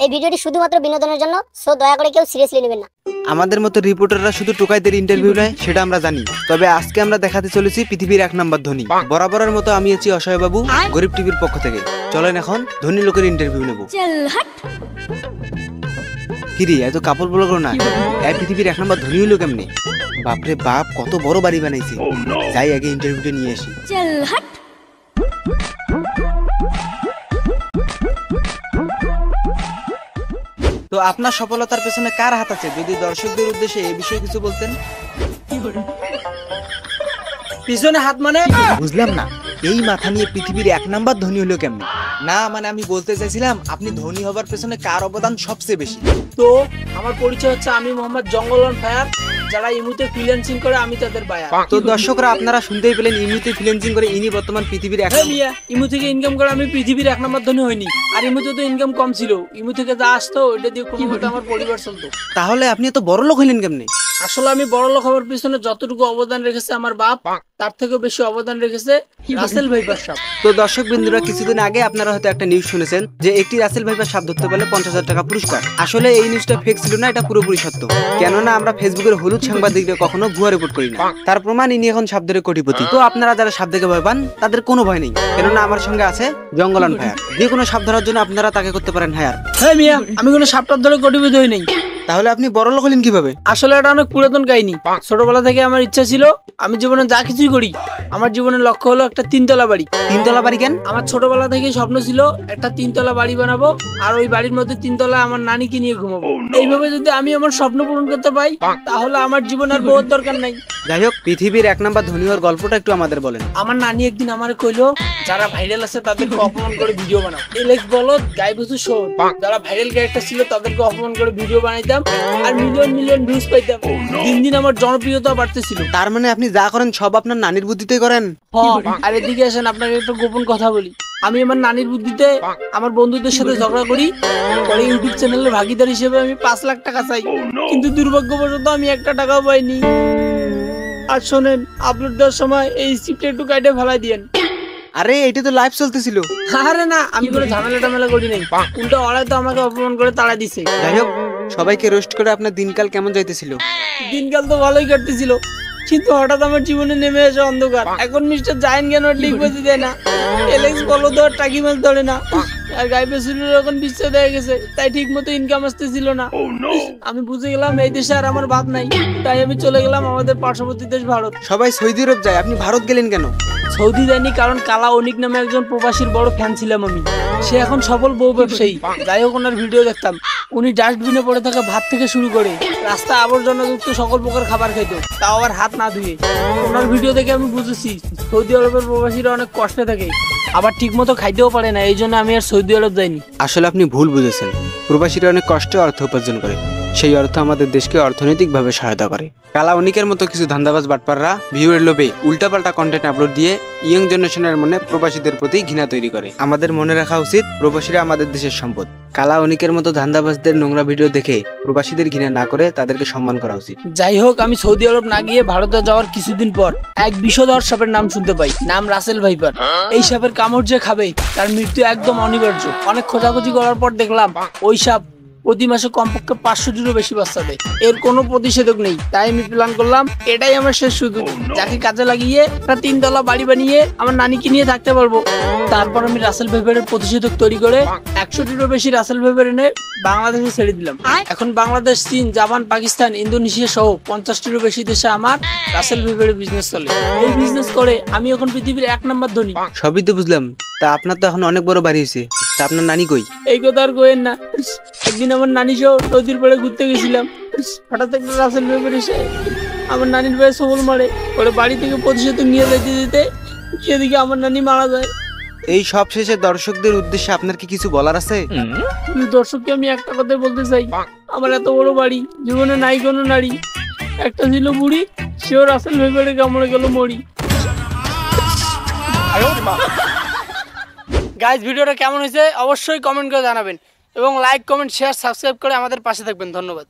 এই ভিডিওটি শুধুমাত্র বিনোদনের জন্য, সো দয়া করে কেউ সিরিয়াসলি নেবেন না। আমাদের মতো রিপোর্টাররা শুধু টোকাইদের ইন্টারভিউ নেয় সেটা আমরা জানি, তবে আজকে আমরা দেখাতে চলেছি পৃথিবীর 1 নম্বর ধনী। বরাবরের মতো আমি আছি অসহায় বাবু, গরিব টিভির পক্ষ থেকে। চলেন এখন ধনী লোকের ইন্টারভিউ নেব। কিরে এত কাপড় বলো না, এই পৃথিবীর 1 নম্বর ধনী হলো কেমনে? বাপরে বাপ, কত বড় বাড়ি বানাইছে। যাই আগে ইন্টারভিউটা নিয়ে আসি। তো আপনার সফলতার পেছনে কার হাত আছে, যদি দর্শকদের উদ্দেশ্যে এই বিষয়ে কিছু বলতেন। পিছনে হাত মানে? বুঝলাম না, এই মাথা নিয়ে পৃথিবীর 1 নম্বর ধনী হলো কেমনে? না মানে আমি বলতে চাইছিলাম আপনি ধনী হবার পেছনে কার অবদান সবচেয়ে বেশি। তো আমার পরিচয় হচ্ছে আমি মোহাম্মদ জঙ্গল অন ফায়ার। যারা ইমুতে ফ্রিল্যান্সিং করে আমি তাদের বায়া। তো দর্শকরা আপনারা শুনতেই পেলেন, ইমুতে ফ্রিল্যান্সিং করে ইনি বর্তমান পৃথিবীর ইমু থেকে ইনকাম করে আমি পৃথিবীর 1 নম্বর ধনী হইনি। আর ইমুতে তো ইনকাম কম ছিল, ইমু থেকে যা আসতো ওইটা দিয়ে কোনো মতে আমার পরিবার চলতো। তাহলে আপনি এত বড় লোক হইলেন কেমনে? আসলে আমি বড় লোক হওয়ার পিছনে যতটুকু অবদান রেখেছে আমার বাপ, তার থেকেও বেশি অবদান রেখেছে রাসেল ভাইপার সাপ। তো দর্শক বিন্দুরা, কিছুদিন আগে আপনারা হয়তো একটা নিউজ শুনেছেন যে একটি রাসেল ভাইপার সাপ ধরতে পারলে 50,000 টাকা পুরস্কার। আসলে এই নিউজটা ফেক ছিল না, এটা পুরোপুরি সত্য। কেননা আমরা ফেসবুকের হলুদ সাংবাদিকরা কখনো ভুয়া রিপোর্ট করি না। তার প্রমাণ ইনি এখন সাপ ধরে কোটিপতি। তো আপনারা যারা সাপ দেখে ভয় পান তাদের কোনো ভয় নেই, কেননা আমার সঙ্গে আছে জঙ্গল অন ফায়ার। যে কোনো সাপ ধরার জন্য আপনারা তাকে করতে পারেন হায়ার। হ্যাঁ মিয়া, আমি কোনো সাপটার ধরে কোটিপতি হই নাই। তাহলে আপনি বড় লোক হলেন কিভাবে? আসলে এটা অনেক পুরাতন কাহিনী। ছোটবেলা থেকে আমার ইচ্ছা ছিল আমি জীবনে যা কিছুই করি, আমার জীবনের লক্ষ্য হলো একটা 3 তলা বাড়ি। 3 তলা বাড়ি কেন? আমার ছোটবেলা থেকে স্বপ্ন ছিল একটা 3 তলা বাড়ি বানাবো, আর ওই বাড়ির মধ্যে 3 তলা আমার নানিকে নিয়ে ঘুমাবো। এইভাবে যদি আমি আমার স্বপ্ন পূরণ করতে পাই তাহলে আমার জীবন আর বহুত দরকার নাই। যাই হোক, পৃথিবীর 1 নম্বর ধনী হওয়ার গল্পটা একটু আমাদের বলেন। আমার নানি একদিন আমারে কইলো, যারা ভাইরাল আছে তাদেরকে অপমান করে ভিডিও বানাও। এলেক্স বলদ, গাই বসু শো, যারা ভাইরাল ক্যারেক্টার ছিল তাদেরকে অপমান করে ভিডিও বানাইতাম, আর মিলিয়ন মিলিয়ন ভিউজ পাইতাম। দিন দিন আমার জনপ্রিয়তা বাড়তেছিল। তার মানে আপনি যা করেন সব আপনার নানির বুদ্ধিতে করেন? আর এদিকে আসেন, আপনাকে একটা গোপন কথা বলি। আমি আমার নানির বুদ্ধিতে আমার বন্ধুদের সাথে ঝগড়া করি, পরে ইউটিউব চ্যানেলের ভাগিদার হিসেবে আমি 5 লাখ টাকা চাই, কিন্তু দুর্ভাগ্যবশত আমি 1 টাকাও পাইনি। আর শোনেন, আপলোড দেওয়ার সময় এই স্ক্রিপ্টটা একটু কাটে ফেলাই দিয়েন। আরে এটা তো লাইভ চলতেছিল। আরে না, আমি কোনো ঝামেলা টামেলা করি নাই, উল্টা ওরাই তো আমাকে অপমান করে তাড়া দিছে। যাই হোক, সবাইকে রোস্ট করে আপনার দিনকাল কেমন যাইতেছিল? দিনকাল তো ভালোই কাটতেছিল, কিন্তু হঠাৎ আমার জীবনে নেমে আসে অন্ধকার। এখন মিস্টার জায়েন্ট জ্ঞান লিখ বাজি দেয় না, এলেক্স বলো তো টাকি মাছ ধরে না, আর গাই পেছনের এখন বিচ্ছেদ হয়ে গেছে, তাই ঠিক মতো ইনকাম আসতেছিল না। আমি বুঝে গেলাম এই দেশে আর আমার বাপ নাই, তাই আমি চলে গেলাম আমাদের পার্শ্ববর্তী দেশ ভারত। সবাই সৌদি আরব যায়, আপনি ভারত গেলেন কেন? সৌদি যায়নি, কারণ কালা অনিক নামে একজন প্রবাসীর বড় ফ্যান ছিলাম আমি। সে এখন সফল বউ ব্যবসায়ী। যাই হোক, ওনার ভিডিও দেখতাম। উনি ডাস্টবিনে পড়ে থাকা ভাত থেকে শুরু করে রাস্তা আবর্জনাযুক্ত সকল প্রকার খাবার খাইতো, তাও আবার হাত না ধুয়ে। ওনার ভিডিও দেখে আমি বুঝেছি সৌদি আরবের প্রবাসীরা অনেক কষ্টে থাকে, আবার ঠিক মতো খাইতেও পারে না। এই জন্য আমি আর সৌদি আরব যাইনি। আসলে আপনি ভুল বুঝেছেন, প্রবাসীরা অনেক কষ্টে অর্থ উপার্জন করে, সেই অর্থ আমাদের দেশকে অর্থনৈতিকভাবে সহায়তা করে। কালা অনিকের মতো কিছু ধান্দাবাজ বাটপাররা ভিউয়ের লোভে উল্টাপাল্টা কন্টেন্ট আপলোড দিয়ে ইয়ং জেনারেশনের মনে প্রবাসীদের প্রতি ঘৃণা তৈরি করে। আমাদের মনে রাখা উচিত, প্রবাসীরা আমাদের দেশের সম্পদ। কালা অনিকের মতো ধান্দাবাজদের নোংরা ভিডিও দেখে প্রবাসীদের ঘৃণা না করে তাদেরকে সম্মান করা উচিত। যাই হোক, আমি সৌদি আরব না গিয়ে ভারতে যাওয়ার কিছুদিন পর এক বিষধর সাপের নাম শুনতে পাই, নাম রাসেল ভাইপার। এই সাপের কামড় যে খাবে তার মৃত্যু একদম অনিবার্য। অনেক খোঁজাখুঁজি করার পর দেখলাম ওই সাপ প্রতি মাসে কমপক্ষে 500টিরও বেশি বাচ্চা দেয়। এর কোনো প্রতিষেধক নেই, তাই আমি প্ল্যান করলাম এটাই আমার শেষ সুযোগ, যাকে কাজে লাগিয়ে একটা 3 তলা বাড়ি বানিয়ে আমার নানিকে নিয়ে থাকতে পারবো। তারপর আমি রাসেল ভাইপারের প্রতিষেধক তৈরি করে 100টিরও বেশি রাসেল ভাইপার এনে বাংলাদেশে ছেড়ে দিলাম। এখন বাংলাদেশ, চীন, জাপান, পাকিস্তান, ইন্দোনেশিয়া সহ 50টিরও বেশি দেশে আমার রাসেল ভাইপারের বিজনেস চলে। এই বিজনেস করে আমি এখন পৃথিবীর 1 নম্বর ধনী। সবই তো বুঝলাম, তা আপনার তো এখন অনেক বড় বাড়ি হয়েছে, তা আপনার নানি কই? এই কথা আর কইেন না। একদিন আমার নানি সহ নদীর পাড়ে ঘুরতে গেছিলাম, হঠাৎ একটা রাসেল ভাইপার এসে আমার নানির পায়ে সবল মারে। পরে বাড়ি থেকে প্রতিষেধক নিয়ে যেতে যেতে সেদিকে আমার নানি মারা যায়। এই সব শেষে দর্শকদের উদ্দেশ্যে আপনার কি কিছু বলার আছে? দর্শককে আমি একটা কথা বলতে চাই, আমার এত বড় বাড়ি, জীবনে নাই কোনো নারী, একটা ছিল বুড়ি, সেও রাসেল ভাইপারে কামড়ে গেল মরি। গাইস, ভিডিওটা কেমন হয়েছে অবশ্যই কমেন্ট করে জানাবেন, এবং লাইক, কমেন্ট, শেয়ার, সাবস্ক্রাইব করে আমাদের পাশে থাকবেন। ধন্যবাদ।